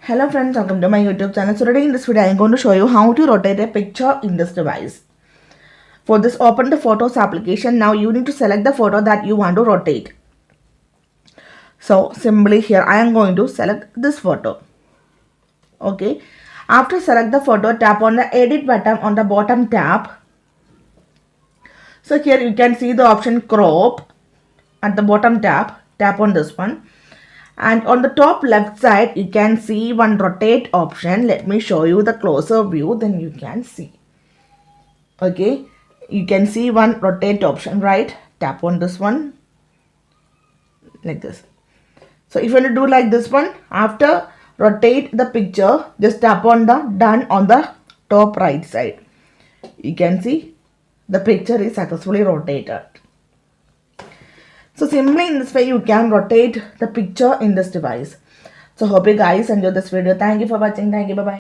Hello friends, welcome to my YouTube channel. So today in this video I am going to show you how to rotate a picture in this device. For this, open the Photos application. Now you need to select the photo that you want to rotate. So simply here I am going to select this photo. Okay. After select the photo, tap on the edit button on the bottom tab. So here you can see the option crop at the bottom tab. Tap on this one. And on the top left side you can see one rotate option. Let me show you the closer view, then you can see. Okay, you can see one rotate option, right? Tap on this one like this. So if you want to do like this one, after rotate the picture, just tap on the done on the top right side. You can see the picture is successfully rotated. So simply in this way you can rotate the picture in this device. So hope you guys enjoyed this video. Thank you for watching. Thank you. Bye bye.